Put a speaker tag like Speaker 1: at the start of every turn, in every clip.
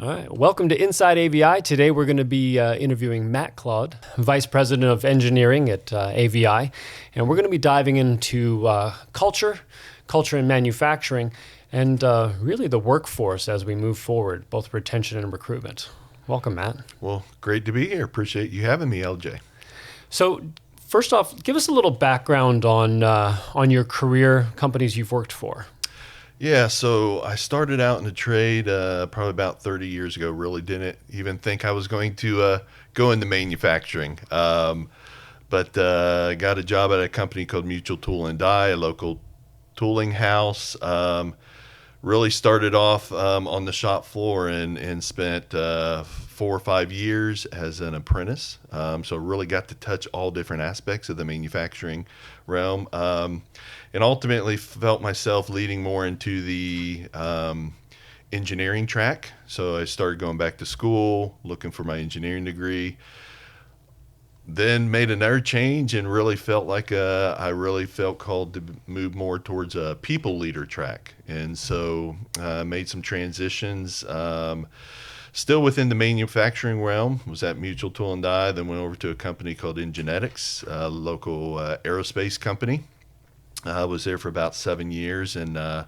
Speaker 1: All right. Welcome to Inside AVI. Today we're going to be interviewing Matt Claude, Vice President of Engineering at AVI. And we're going to be diving into culture in manufacturing, and really the workforce as we move forward, both retention and recruitment. Welcome, Matt.
Speaker 2: Well, great to be here. Appreciate you having me, LJ.
Speaker 1: So first off, give us a little background on your career, companies you've worked for.
Speaker 2: Yeah, so I started out in the trade probably about 30 years ago. Really didn't even think I was going to go into manufacturing. But got a job at a company called Mutual Tool and Die, a local tooling house. Really started off on the shop floor and spent 4 or 5 years as an apprentice. So really got to touch all different aspects of the manufacturing realm. And ultimately felt myself leading more into the engineering track. So I started going back to school, looking for my engineering degree. Then made another change and really felt like I really felt called to move more towards a people leader track. And so made some transitions. Still within the manufacturing realm, was at Mutual Tool and Die, then went over to a company called Ingenetics, a local aerospace company. I was there for about 7 years and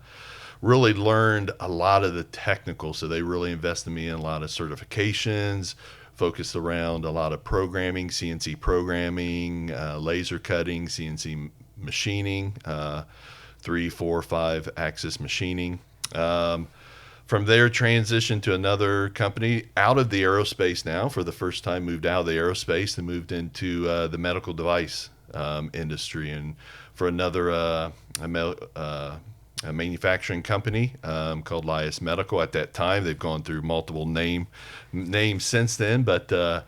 Speaker 2: really learned a lot of the technical. So they really invested me in a lot of certifications, focused around a lot of programming, CNC programming, laser cutting, CNC machining, 3, 4, 5 axis machining. From there, transitioned to another company out of the aerospace now. For the first time, moved out of the aerospace and moved into the medical device industry. And for another a manufacturing company called Lias Medical. At that time, they've gone through multiple names since then, but was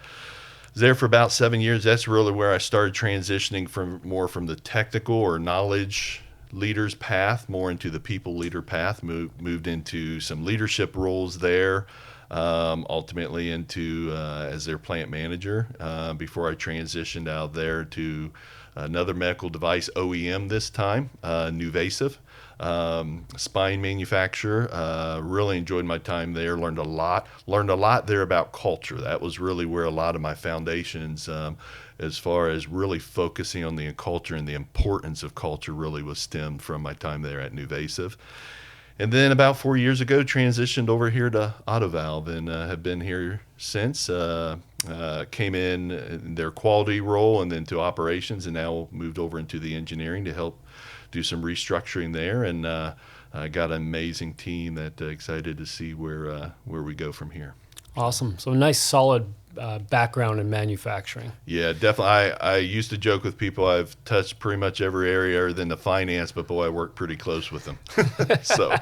Speaker 2: there for about 7 years. That's really where I started transitioning from the technical or knowledge leaders path more into the people leader path. Moved into some leadership roles there. Ultimately into as their plant manager before I transitioned out there to another medical device OEM this time, NuVasive, spine manufacturer. Really enjoyed my time there. Learned a lot there about culture. That was really where a lot of my foundations as far as really focusing on the culture and the importance of culture really was stemmed from my time there at NuVasive. And then about 4 years ago, transitioned over here to AutoValve and have been here since. Came in their quality role and then to operations, and now moved over into the engineering to help do some restructuring there. And got an amazing team that excited to see where we go from here.
Speaker 1: Awesome. So nice, solid background in manufacturing.
Speaker 2: Yeah, definitely. I used to joke with people I've touched pretty much every area other than the finance, but boy, I work pretty close with them. So,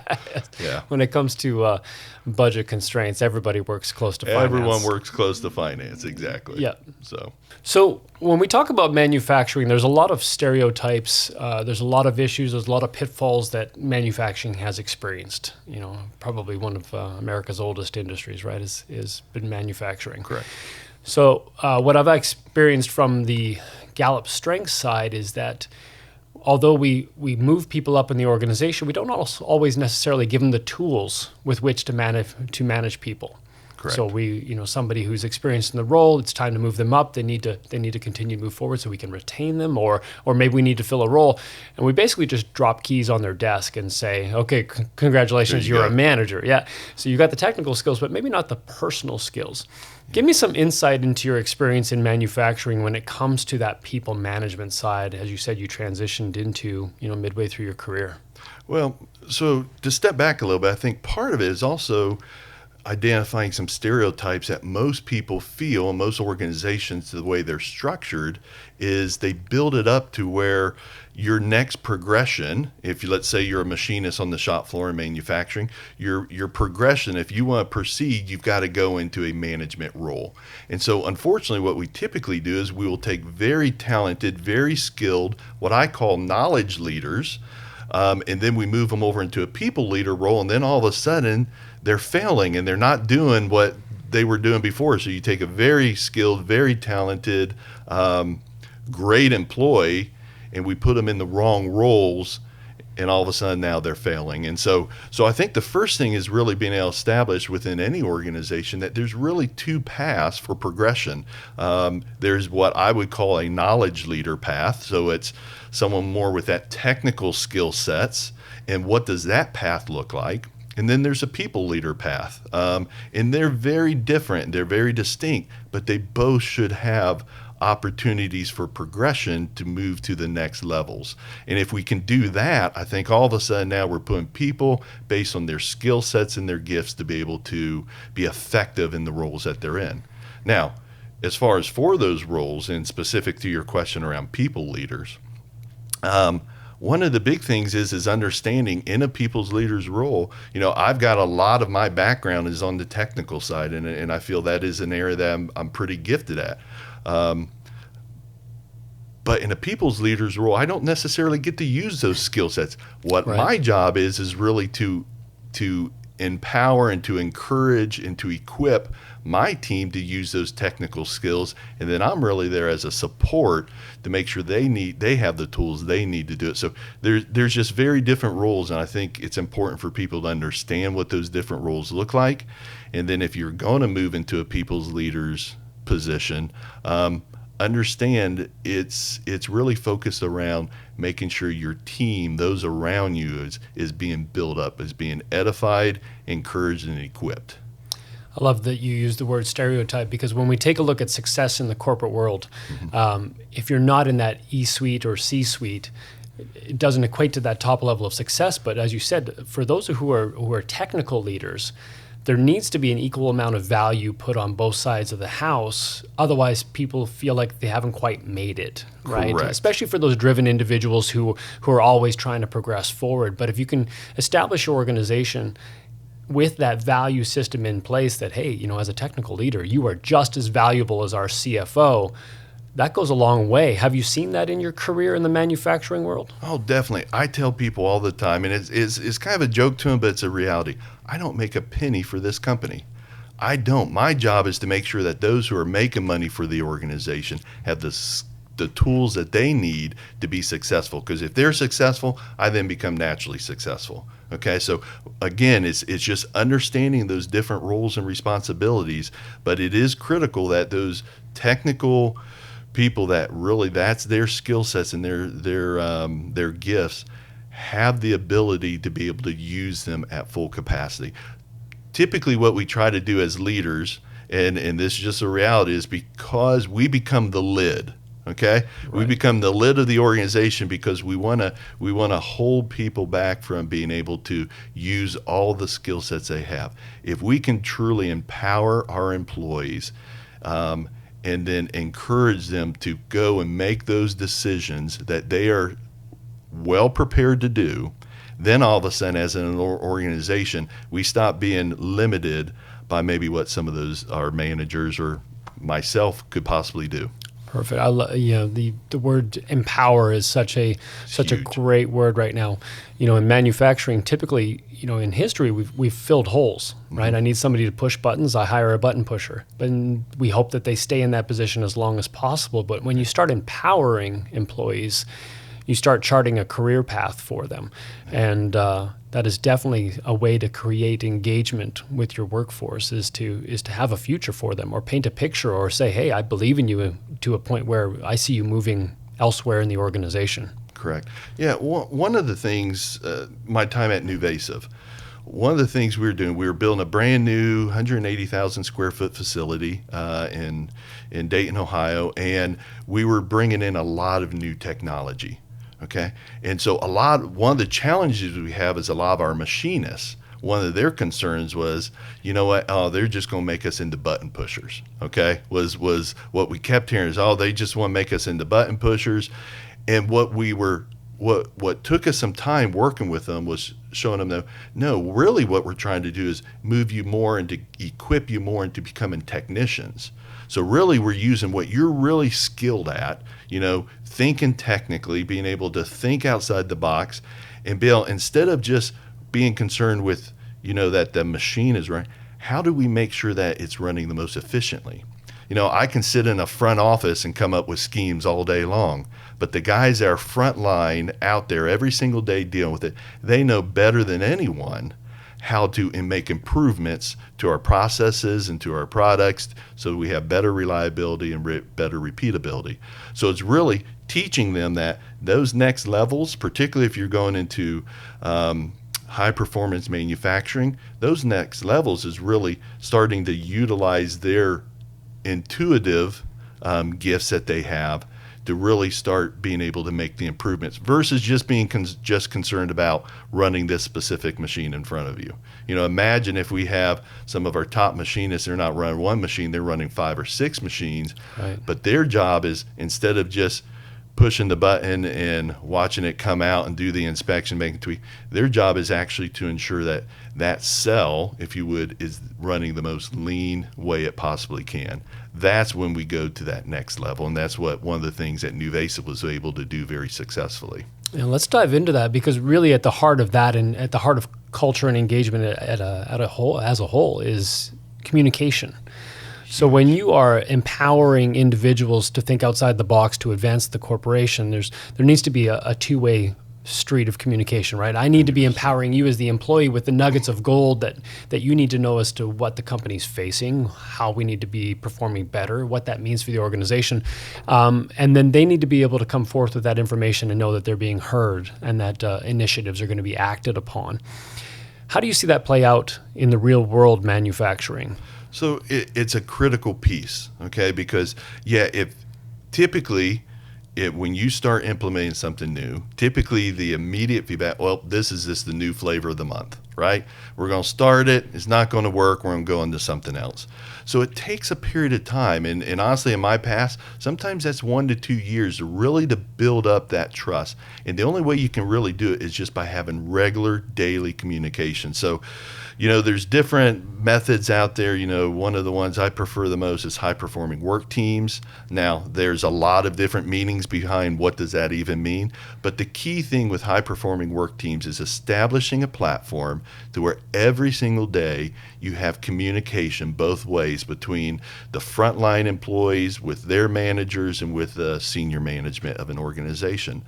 Speaker 2: yeah.
Speaker 1: When it comes to budget constraints, everybody works close to finance.
Speaker 2: Everyone works close to finance, exactly.
Speaker 1: Yeah.
Speaker 2: So
Speaker 1: when we talk about manufacturing, there's a lot of stereotypes. There's a lot of issues. There's a lot of pitfalls that manufacturing has experienced. You know, probably one of America's oldest industries, right, is been manufacturing.
Speaker 2: Correct.
Speaker 1: So what I've experienced from the Gallup strengths side is that although we move people up in the organization, we don't always necessarily give them the tools with which to manage people.
Speaker 2: Correct.
Speaker 1: So somebody who's experienced in the role, it's time to move them up. They need to continue to move forward so we can retain them, or maybe we need to fill a role, and we basically just drop keys on their desk and say, okay, congratulations, you're a manager. Yeah. So you got the technical skills, but maybe not the personal skills. Give me some insight into your experience in manufacturing when it comes to that people management side. As you said, you transitioned into, midway through your career.
Speaker 2: Well, so to step back a little bit, I think part of it is also identifying some stereotypes that most people feel, and most organizations, the way they're structured, is they build it up to where your next progression, if let's say you're a machinist on the shop floor in manufacturing, your progression, if you want to proceed, you've got to go into a management role. And so unfortunately, what we typically do is we will take very talented, very skilled, what I call knowledge leaders, and then we move them over into a people leader role, and then all of a sudden they're failing and they're not doing what they were doing before. So you take a very skilled, very talented, great employee, and we put them in the wrong roles and all of a sudden now they're failing. And so I think the first thing is really being able to establish within any organization that there's really two paths for progression. There's what I would call a knowledge leader path. So it's someone more with that technical skill sets. And what does that path look like? And then there's a people leader path. And they're very different. They're very distinct, but they both should have opportunities for progression to move to the next levels. And if we can do that, I think all of a sudden now we're putting people based on their skill sets and their gifts to be able to be effective in the roles that they're in. Now, as far as for those roles, and specific to your question around people leaders, one of the big things is understanding in a people's leader's role. I've got a lot of my background is on the technical side, and I feel that is an area that I'm pretty gifted at. But in a people's leader's role, I don't necessarily get to use those skill sets. What
Speaker 1: Right.
Speaker 2: my job is really to empower and to encourage and to equip my team to use those technical skills, and then I'm really there as a support to make sure they have the tools they need to do it. So there's just very different roles, and I think it's important for people to understand what those different roles look like. And then if you're going to move into a people's leaders position, understand it's really focused around making sure your team, those around you, is being built up, is being edified, encouraged, and equipped.
Speaker 1: I love that you use the word stereotype, because when we take a look at success in the corporate world, if you're not in that E-suite or C-suite, it doesn't equate to that top level of success. But as you said, for those who are technical leaders, there needs to be an equal amount of value put on both sides of the house. Otherwise, people feel like they haven't quite made it, right?
Speaker 2: Correct.
Speaker 1: Especially for those driven individuals who are always trying to progress forward. But if you can establish your organization with that value system in place that, hey, as a technical leader, you are just as valuable as our CFO, that goes a long way. Have you seen that in your career in the manufacturing world?
Speaker 2: Oh, definitely. I tell people all the time, and it's kind of a joke to them, but it's a reality. I don't make a penny for this company. I don't. My job is to make sure that those who are making money for the organization have the tools that they need to be successful. Because if they're successful, I then become naturally successful. Okay, so again, it's just understanding those different roles and responsibilities, but it is critical that those technical people that really that's their skill sets and their gifts have the ability to be able to use them at full capacity. Typically what we try to do as leaders, and this is just a reality, is because we become the lid. Okay, right. We become the lid of the organization because we want to hold people back from being able to use all the skill sets they have. If we can truly empower our employees, and then encourage them to go and make those decisions that they are well prepared to do, then all of a sudden, as an organization, we stop being limited by maybe what some of those our managers or myself could possibly do.
Speaker 1: Perfect. The word empower is such a great word right now. In manufacturing, typically, in history, we've filled holes, right? Mm-hmm. I need somebody to push buttons. I hire a button pusher, and we hope that they stay in that position as long as possible. But when you start empowering employees, you start charting a career path for them, and that is definitely a way to create engagement with your workforce, is to have a future for them, or paint a picture, or say, hey, I believe in you to a point where I see you moving elsewhere in the organization.
Speaker 2: Correct. Yeah, one of the things, my time at Nuvasive, one of the things we were building a brand new 180,000 square foot facility in Dayton, Ohio, and we were bringing in a lot of new technology. Okay, and so one of the challenges we have is a lot of our machinists. One of their concerns was, they're just going to make us into button pushers. Okay, was what we kept hearing is, they just want to make us into button pushers, and what took us some time working with them was showing them, no, really what we're trying to do is move you more and to equip you more into becoming technicians. So really we're using what you're really skilled at, thinking technically, being able to think outside the box, and instead of just being concerned with, that the machine is right, how do we make sure that it's running the most efficiently? I can sit in a front office and come up with schemes all day long, but the guys that are front line out there every single day dealing with it, they know better than anyone how to make improvements to our processes and to our products so we have better reliability and better repeatability. So it's really teaching them that those next levels, particularly if you're going into high performance manufacturing, those next levels is really starting to utilize their intuitive gifts that they have to really start being able to make the improvements versus just being just concerned about running this specific machine in front of you. Imagine if we have some of our top machinists, they're not running one machine, they're running 5 or 6 machines,
Speaker 1: Right.
Speaker 2: but their job is, instead of just pushing the button and watching it come out and do the inspection, making tweak, their job is actually to ensure that that cell, if you would, is running the most lean way it possibly can. That's when we go to that next level, and that's what one of the things that Nuvasiv was able to do very successfully.
Speaker 1: And let's dive into that, because really at the heart of that, and at the heart of culture and engagement as a whole is communication. So when you are empowering individuals to think outside the box to advance the corporation, there needs to be a two-way street of communication, right? I need to be empowering you as the employee with the nuggets of gold that you need to know as to what the company's facing, how we need to be performing better, what that means for the organization. And then they need to be able to come forth with that information and know that they're being heard and that initiatives are going to be acted upon. How do you see that play out in the real world manufacturing?
Speaker 2: So it's a critical piece, okay? Because, if typically, when you start implementing something new, typically the immediate feedback, well, this is just the new flavor of the month, right? We're going to start it. It's not going to work. We're going to go into something else. So it takes a period of time. And honestly, in my past, sometimes that's 1 to 2 years really to build up that trust. And the only way you can really do it is just by having regular daily communication. So, there's different methods out there. One of the ones I prefer the most is high performing work teams. Now, there's a lot of different meanings behind what does that even mean. But the key thing with high performing work teams is establishing a platform to where every single day you have communication both ways between the frontline employees with their managers and with the senior management of an organization.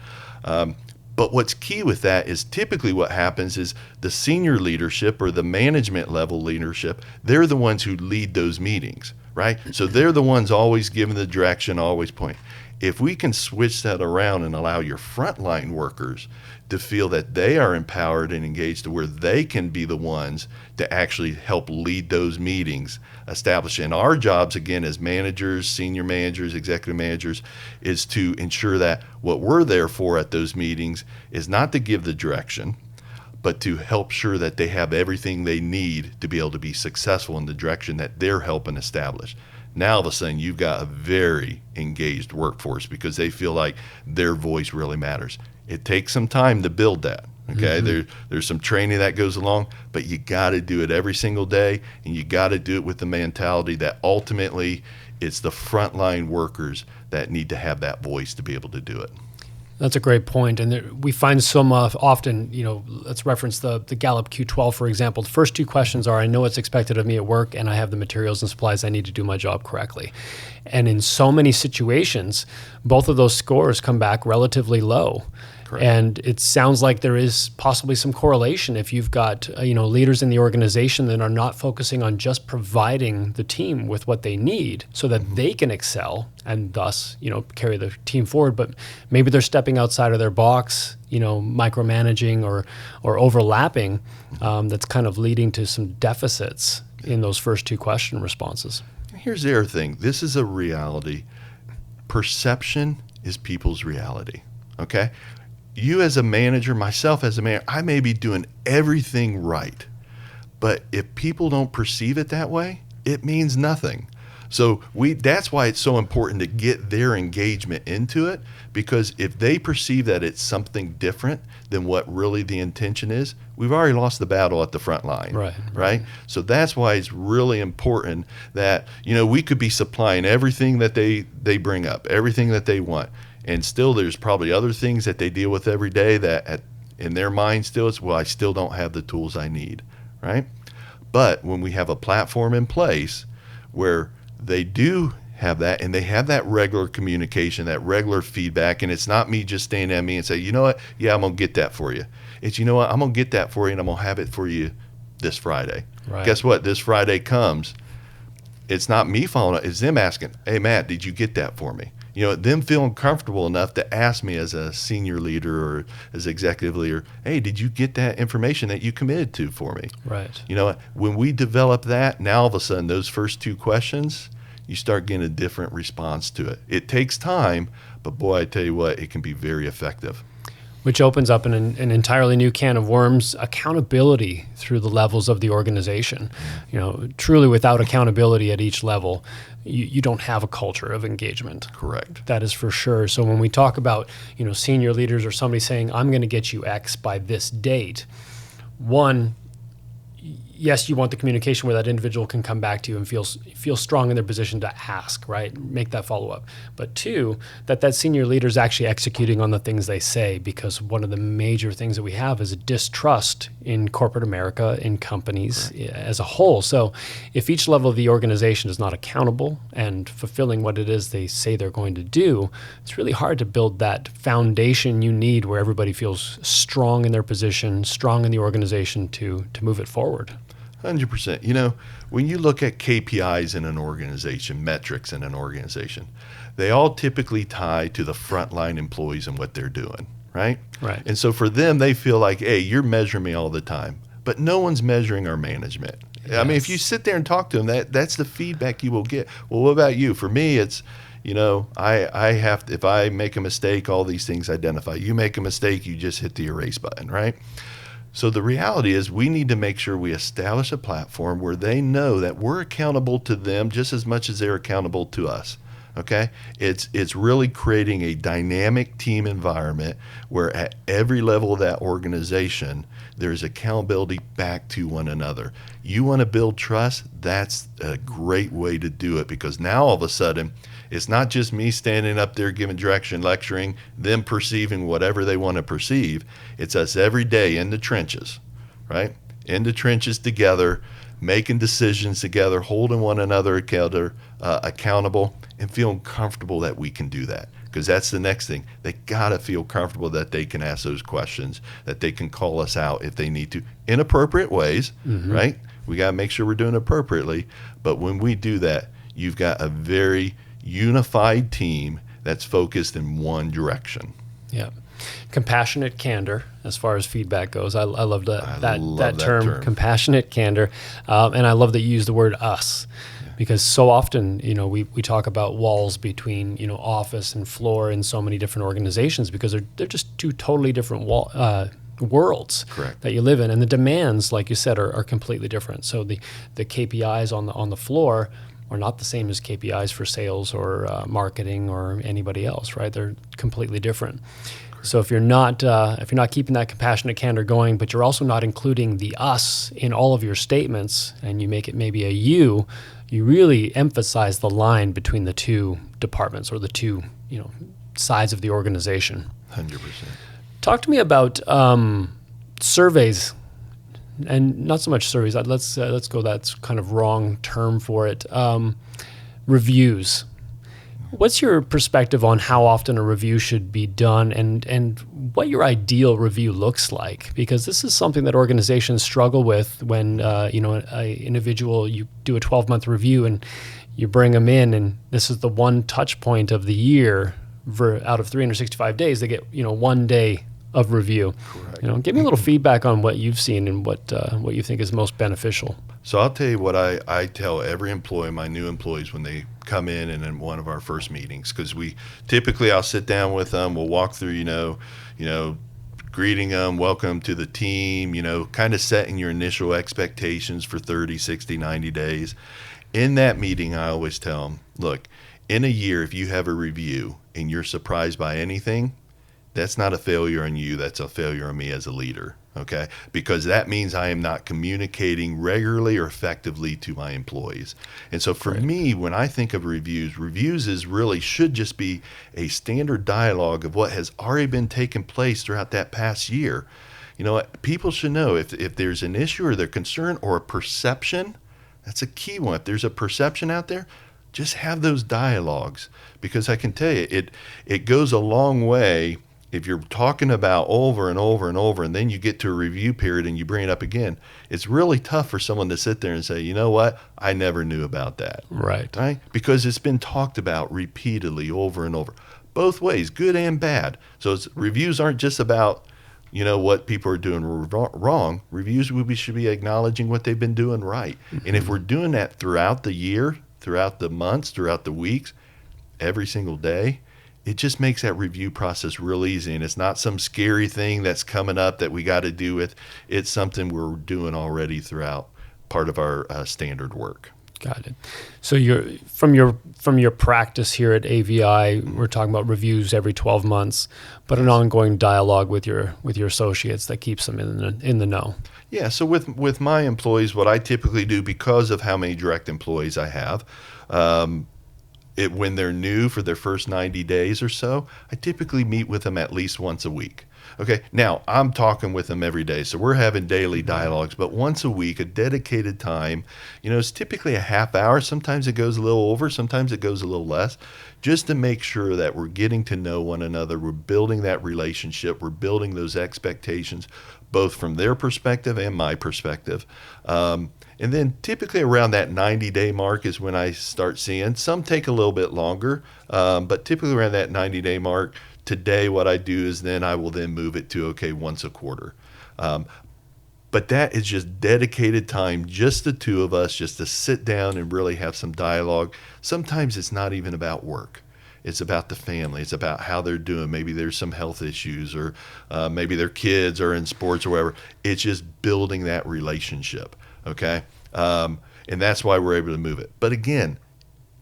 Speaker 2: But what's key with that is typically what happens is the senior leadership or the management level leadership, they're the ones who lead those meetings, right? So they're the ones always giving the direction, always point. If we can switch that around and allow your frontline workers to feel that they are empowered and engaged to where they can be the ones to actually help lead those meetings, establishing our jobs, again, as managers, senior managers, executive managers, is to ensure that what we're there for at those meetings is not to give the direction, but to help sure that they have everything they need to be able to be successful in the direction that they're helping establish. Now, all of a sudden, you've got a very engaged workforce because they feel like their voice really matters. It takes some time to build that. Okay, there's some training that goes along, but you got to do it every single day, and you got to do it with the mentality that ultimately it's the frontline workers that need to have that voice to be able to do it.
Speaker 1: That's a great point. And we find some often, let's reference the Gallup Q12, for example. The first 2 questions are, I know what's expected of me at work, and I have the materials and supplies I need to do my job correctly. And in so many situations, both of those scores come back relatively low. Correct. And it sounds like there is possibly some correlation if you've got leaders in the organization that are not focusing on just providing the team with what they need so that they can excel and thus carry the team forward, but maybe they're stepping outside of their box, micromanaging or overlapping, that's kind of leading to some deficits in those first 2 question responses.
Speaker 2: Here's the other thing. This is a reality. Perception is people's reality. Okay? You as a manager, myself as a manager, I may be doing everything right. But if people don't perceive it that way, it means nothing. So that's why it's so important to get their engagement into it, because if they perceive that it's something different than what really the intention is, we've already lost the battle at the front line. Right? So that's why it's really important that, we could be supplying everything that they bring up, everything that they want. And still, there's probably other things that they deal with every day that in their mind still is, well, I still don't have the tools I need, right? But when we have a platform in place where they do have that, and they have that regular communication, that regular feedback, and it's not me just standing at me and say, you know what, yeah, I'm gonna get that for you. It's, you know what, I'm gonna get that for you, and I'm gonna have it for you this Friday.
Speaker 1: Right.
Speaker 2: Guess what? This Friday comes, it's not me following up, it's them asking, hey Matt, did you get that for me? You know, them feeling comfortable enough to ask me as a senior leader or as executive leader, hey, did you get that information that you committed to for me?
Speaker 1: Right.
Speaker 2: You know, when we develop that, now all of a sudden those first two questions, you start getting a different response to it. It takes time, but boy, I tell you what, it can be very effective.
Speaker 1: Which opens up an entirely new can of worms, accountability through the levels of the organization. You know, truly without accountability at each level, you don't have a culture of engagement.
Speaker 2: Correct.
Speaker 1: That is for sure. So when we talk about, you know, senior leaders or somebody saying, I'm going to get you X by this date, one, yes, you want the communication where that individual can come back to you and feel strong in their position to ask, right? Make that follow up. But two, that senior leader is actually executing on the things they say, because one of the major things that we have is a distrust in corporate America, in companies as a whole. So if each level of the organization is not accountable and fulfilling what it is they say they're going to do, it's really hard to build that foundation you need where everybody feels strong in their position, strong in the organization to move it forward.
Speaker 2: 100%. You know, when you look at KPIs in an organization, metrics in an organization, they all typically tie to the frontline employees and what they're doing, right?
Speaker 1: Right.
Speaker 2: And so for them, they feel like, hey, you're measuring me all the time, but no one's measuring our management. Yes. I mean, if you sit there and talk to them, that's the feedback you will get. Well, what about you? For me, it's, you know, I have to, if I make a mistake, all these things identify. You make a mistake, you just hit the erase button, right? So the reality is we need to make sure we establish a platform where they know that we're accountable to them just as much as they're accountable to us. Okay? It's really creating a dynamic team environment where at every level of that organization, there's accountability back to one another. You want to build trust? That's a great way to do it, because now all of a sudden, it's not just me standing up there giving direction, lecturing, them perceiving whatever they want to perceive. It's us every day in the trenches, right? In the trenches together, making decisions together, holding one another accountable, and feeling comfortable that we can do that. Because that's the next thing. They got to feel comfortable that they can ask those questions, that they can call us out if they need to, in appropriate ways, right? We got to make sure we're doing it appropriately. But when we do that, you've got a very unified team that's focused in one direction.
Speaker 1: Yeah. Compassionate candor, as far as feedback goes. I love that term, compassionate candor. And I love that you use the word us, because so often, you know, we talk about walls between, you know, office and floor in so many different organizations, because they're just two totally different worlds.
Speaker 2: Correct.
Speaker 1: That you live in. And the demands, like you said, are completely different. So the KPIs on the floor are not the same as KPIs for sales or marketing or anybody else, right? They're completely different. So if you're not keeping that compassionate candor going, but you're also not including the us in all of your statements, and you make it maybe a you really emphasize the line between the two departments or the two, you know, sides of the organization.
Speaker 2: 100%.
Speaker 1: Talk to me about surveys. And not so much surveys. Let's go. That's kind of wrong term for it. Reviews. What's your perspective on how often a review should be done, and what your ideal review looks like? Because this is something that organizations struggle with when you know, an individual, you do a 12-month review and you bring them in, and this is the one touch point of the year. Out of 365 days, they get, you know, 1 day of review.
Speaker 2: Correct.
Speaker 1: You know, give me a little feedback on what you've seen and what you think is most beneficial.
Speaker 2: So I'll tell you what I tell every employee, my new employees, when they come in one of our first meetings, because I'll sit down with them, we'll walk through, you know, greeting them, welcome to the team, you know, kind of setting your initial expectations for 30, 60, 90 days. In that meeting, I always tell them, look, in a year, if you have a review and you're surprised by anything, that's not a failure on you. That's a failure on me as a leader, okay? Because that means I am not communicating regularly or effectively to my employees. And so for me, when I think of reviews should just be a standard dialogue of what has already been taking place throughout that past year. You know, people should know if there's an issue or they're concerned or a perception, that's a key one. If there's a perception out there, just have those dialogues, because I can tell you, it goes a long way. If you're talking about over and over and over, and then you get to a review period and you bring it up again, it's really tough for someone to sit there and say, you know what, I never knew about that.
Speaker 1: Right.
Speaker 2: Right? Because it's been talked about repeatedly over and over, both ways, good and bad. So reviews aren't just about, what people are doing wrong. Reviews, we should be acknowledging what they've been doing right. Mm-hmm. And if we're doing that throughout the year, throughout the months, throughout the weeks, every single day, it just makes that review process real easy. And it's not some scary thing that's coming up that we got to do with. It's something we're doing already throughout part of our standard work.
Speaker 1: Got it. So from your practice here at AVI, we're talking about reviews every 12 months, but an ongoing dialogue with your associates that keeps them in the know.
Speaker 2: Yeah. So with my employees, what I typically do, because of how many direct employees I have, when they're new for their first 90 days or so, I typically meet with them at least once a week. Okay, now I'm talking with them every day, so we're having daily dialogues, but once a week, a dedicated time, it's typically a half hour. Sometimes it goes a little over, sometimes it goes a little less, just to make sure that we're getting to know one another. We're building that relationship. We're building those expectations, both from their perspective and my perspective. And then typically around that 90-day mark is when I start seeing. Some take a little bit longer, but typically around that 90-day mark. Today, what I do is then I will then move it to, once a quarter. But that is just dedicated time, just the two of us, just to sit down and really have some dialogue. Sometimes it's not even about work. It's about the family. It's about how they're doing. Maybe there's some health issues, or maybe their kids are in sports or whatever. It's just building that relationship, okay? And that's why we're able to move it. But again,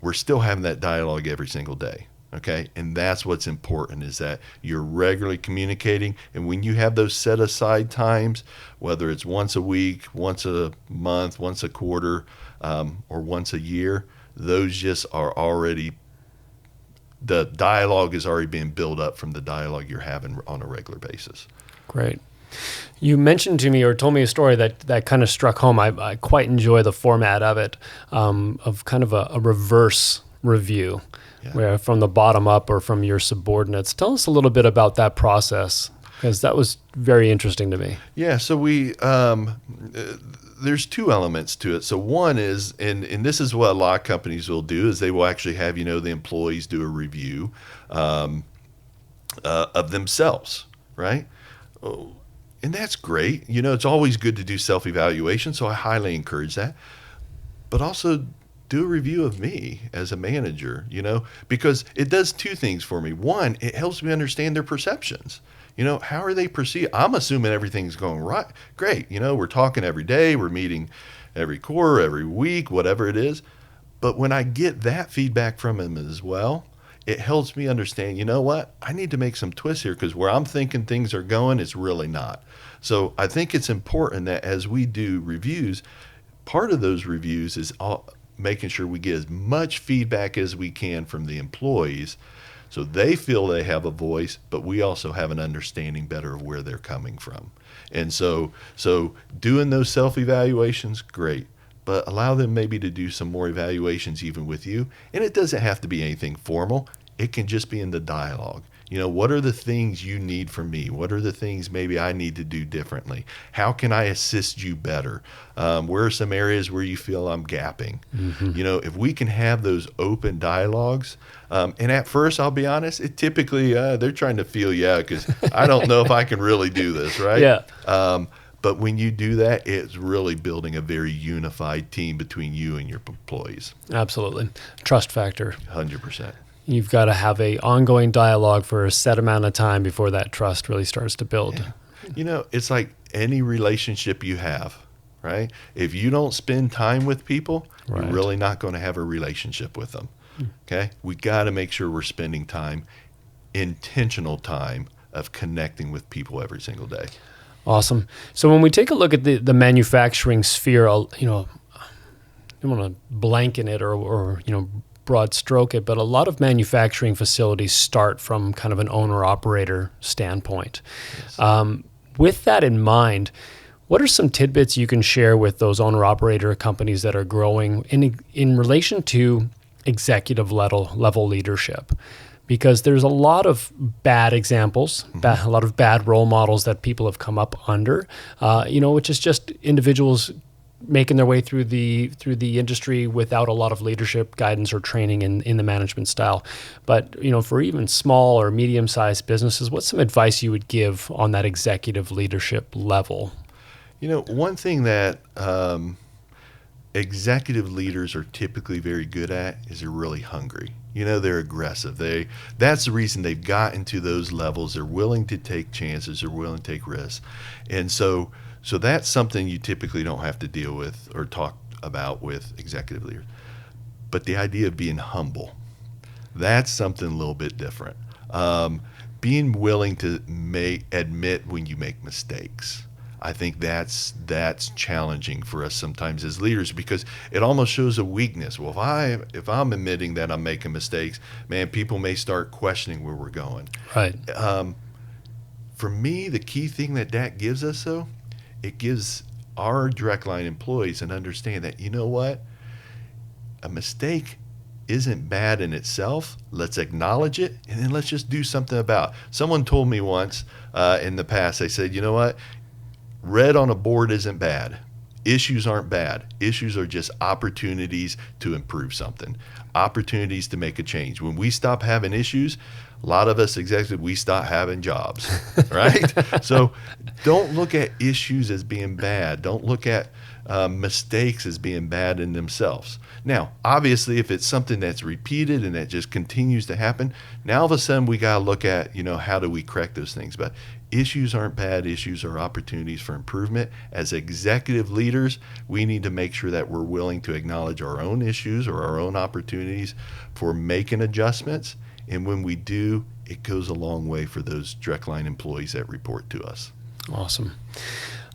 Speaker 2: we're still having that dialogue every single day. Okay, and that's what's important, is that you're regularly communicating. And when you have those set aside times, whether it's once a week, once a month, once a quarter, or once a year, those just are already, the dialogue is already being built up from the dialogue you're having on a regular basis.
Speaker 1: Great. You mentioned to me, or told me a story that kind of struck home. I quite enjoy the format of it, of kind of a reverse review. Yeah. Where from the bottom up, or from your subordinates. Tell us a little bit about that process, because that was very interesting to me.
Speaker 2: Yeah, so we there's two elements to it. So one is, and this is what a lot of companies will do, is they will actually have the employees do a review of themselves, right? And that's great. It's always good to do self-evaluation, so I highly encourage that. But also, do a review of me as a manager, because it does two things for me. One, it helps me understand their perceptions. How are they perceived? I'm assuming everything's going right. Great. We're talking every day, we're meeting every quarter, every week, whatever it is. But when I get that feedback from them as well, it helps me understand, what? I need to make some twists here, because where I'm thinking things are going, it's really not. So I think it's important that as we do reviews, part of those reviews is making sure we get as much feedback as we can from the employees, so they feel they have a voice, but we also have an understanding better of where they're coming from. And so doing those self-evaluations, great, but allow them maybe to do some more evaluations even with you. And it doesn't have to be anything formal. It can just be in the dialogue. What are the things you need from me? What are the things maybe I need to do differently? How can I assist you better? Where are some areas where you feel I'm gapping? Mm-hmm. If we can have those open dialogues, and at first, I'll be honest, it typically, they're trying to feel you out, because I don't know if I can really do this, right?
Speaker 1: Yeah.
Speaker 2: But when you do that, it's really building a very unified team between you and your employees.
Speaker 1: Absolutely. Trust factor.
Speaker 2: 100%.
Speaker 1: You've got to have a ongoing dialogue for a set amount of time before that trust really starts to build.
Speaker 2: Yeah. It's like any relationship you have, right? If you don't spend time with people, right, you're really not going to have a relationship with them. Okay? We got to make sure we're spending time, intentional time, of connecting with people every single day.
Speaker 1: Awesome. So when we take a look at the manufacturing sphere, I don't want to blanket it or broad stroke it, but a lot of manufacturing facilities start from kind of an owner-operator standpoint. Yes. With that in mind, what are some tidbits you can share with those owner-operator companies that are growing in relation to executive level leadership, because there's a lot of bad examples, a lot of bad role models that people have come up under, which is just individuals making their way through the industry without a lot of leadership guidance or training in the management style. But for even small or medium-sized businesses, what's some advice you would give on that executive leadership level?
Speaker 2: One thing that executive leaders are typically very good at is they're really hungry. They're aggressive. That's the reason they've gotten to those levels. They're willing to take chances. They're willing to take risks. And so that's something you typically don't have to deal with or talk about with executive leaders. But the idea of being humble, that's something a little bit different. Being willing to admit when you make mistakes. I think that's challenging for us sometimes as leaders, because it almost shows a weakness. Well, if I'm admitting that I'm making mistakes, man, people may start questioning where we're going.
Speaker 1: Right.
Speaker 2: For me, the key thing that gives us, though, it gives our direct line employees an understanding that, what, a mistake isn't bad in itself. Let's acknowledge it, and then let's just do something about it. Someone told me once in the past, they said, what, red on a board isn't bad. Issues aren't bad. Issues are just opportunities to improve something, opportunities to make a change. When we stop having issues, a lot of us executives, we stop having jobs, right? So don't look at issues as being bad. Don't look at mistakes as being bad in themselves. Now, obviously, if it's something that's repeated and that just continues to happen, now all of a sudden we got to look at, how do we correct those things? But issues aren't bad. Issues are opportunities for improvement. As executive leaders, we need to make sure that we're willing to acknowledge our own issues or our own opportunities for making adjustments. And when we do, it goes a long way for those direct line employees that report to us.
Speaker 1: Awesome.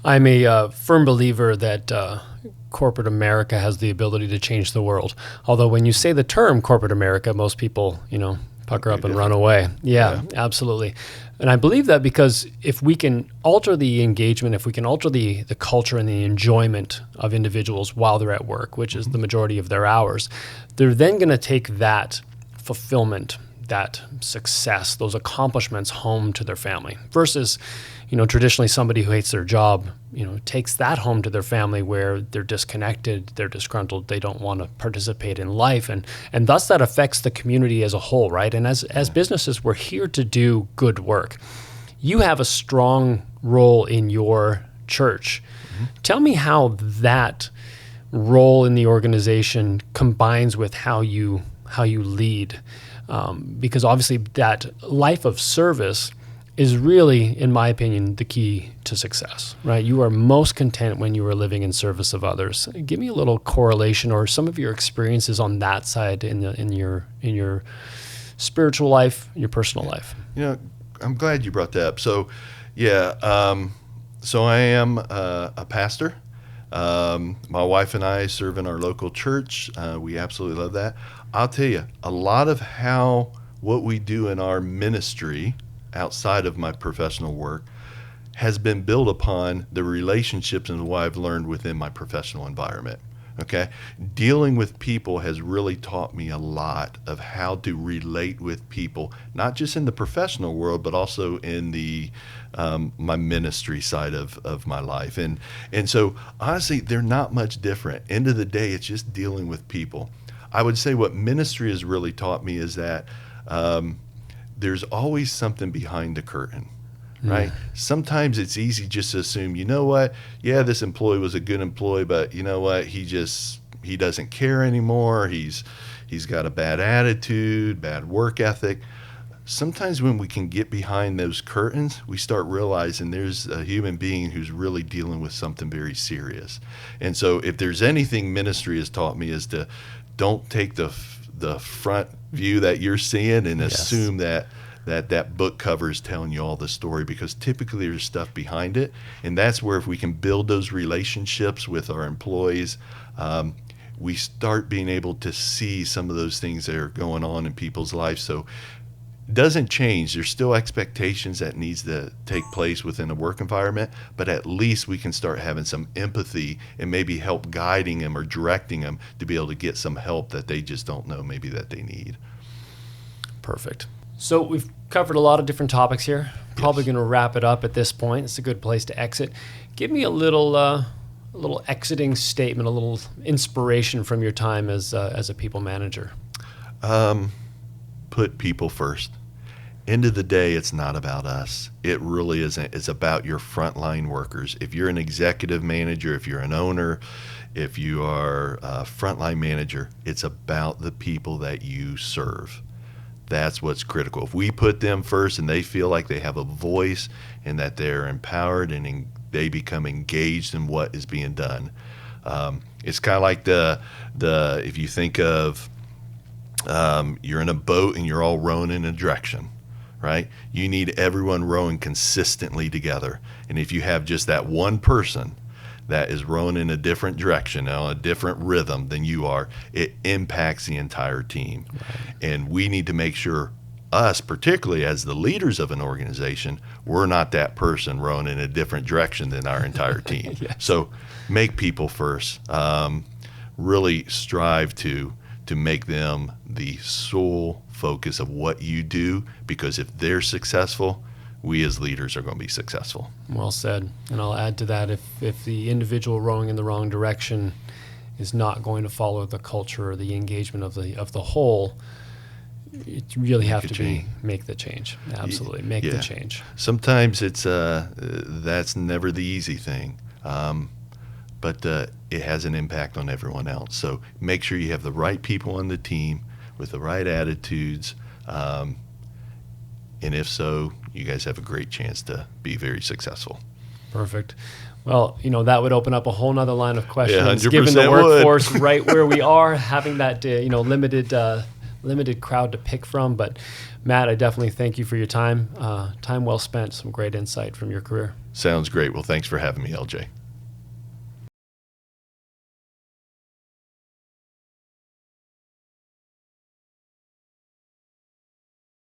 Speaker 1: I'm a firm believer that corporate America has the ability to change the world. Although when you say the term corporate America, most people, pucker up and run away. Yeah, absolutely. And I believe that because if we can alter the engagement, if we can alter the culture and the enjoyment of individuals while they're at work, which is the majority of their hours, they're then going to take that fulfillment, that success, those accomplishments home to their family versus, traditionally somebody who hates their job, takes that home to their family where they're disconnected, they're disgruntled, they don't want to participate in life. And thus that affects the community as a whole, right? And as businesses, we're here to do good work. You have a strong role in your church. Mm-hmm. Tell me how that role in the organization combines with how you lead. Because obviously that life of service is really, in my opinion, the key to success, right? You are most content when you are living in service of others. Give me a little correlation or some of your experiences on that side in your spiritual life, your personal life.
Speaker 2: I'm glad you brought that up. So, so I am a pastor. My wife and I serve in our local church. We absolutely love that. I'll tell you, a lot of what we do in our ministry outside of my professional work has been built upon the relationships and what I've learned within my professional environment. Okay? Dealing with people has really taught me a lot of how to relate with people, not just in the professional world, but also in the my ministry side of my life. And so honestly, they're not much different. End of the day, it's just dealing with people. I would say what ministry has really taught me is that there's always something behind the curtain, right? Sometimes it's easy just to assume, this employee was a good employee, but he doesn't care anymore. He's got a bad attitude, bad work ethic. Sometimes when we can get behind those curtains, we start realizing there's a human being who's really dealing with something very serious. And so if there's anything ministry has taught me is to don't take the front view that you're seeing and assume that book cover is telling you all the story, because typically there's stuff behind it. And that's where if we can build those relationships with our employees, we start being able to see some of those things that are going on in people's lives. So doesn't change. There's still expectations that needs to take place within a work environment, but at least we can start having some empathy and maybe help guiding them or directing them to be able to get some help that they just don't know maybe that they need.
Speaker 1: Perfect. So we've covered a lot of different topics here. Probably going to wrap it up at this point. It's a good place to exit. Give me a little exiting statement, a little inspiration from your time as a people manager.
Speaker 2: Put people first. End of the day, it's not about us. It really isn't. It's about your frontline workers. If you're an executive manager, if you're an owner, if you are a frontline manager, it's about the people that you serve. That's what's critical. If we put them first and they feel like they have a voice and that they're empowered and they become engaged in what is being done. It's kind of like the if you think of you're in a boat and you're all rowing in a direction, right? You need everyone rowing consistently together. And if you have just that one person that is rowing in a different direction, a different rhythm than you are, it impacts the entire team. Right. And we need to make sure us, particularly as the leaders of an organization, we're not that person rowing in a different direction than our entire team. Yes. So make people first. Really strive to make them the sole focus of what you do, because if they're successful, we as leaders are going to be successful.
Speaker 1: Well said. And I'll add to that, if the individual rowing in the wrong direction is not going to follow the culture or the engagement of the whole, you really have to make the change. Absolutely, make the change.
Speaker 2: Sometimes it's that's never the easy thing, but it has an impact on everyone else. So make sure you have the right people on the team with the right attitudes, and if so, you guys have a great chance to be very successful.
Speaker 1: Perfect. Well, that would open up a whole nother line of questions,
Speaker 2: yeah,
Speaker 1: given the workforce right where we are, having that limited crowd to pick from. But Matt, I definitely thank you for your time. Time well spent. Some great insight from your career.
Speaker 2: Sounds great. Well, thanks for having me, LJ.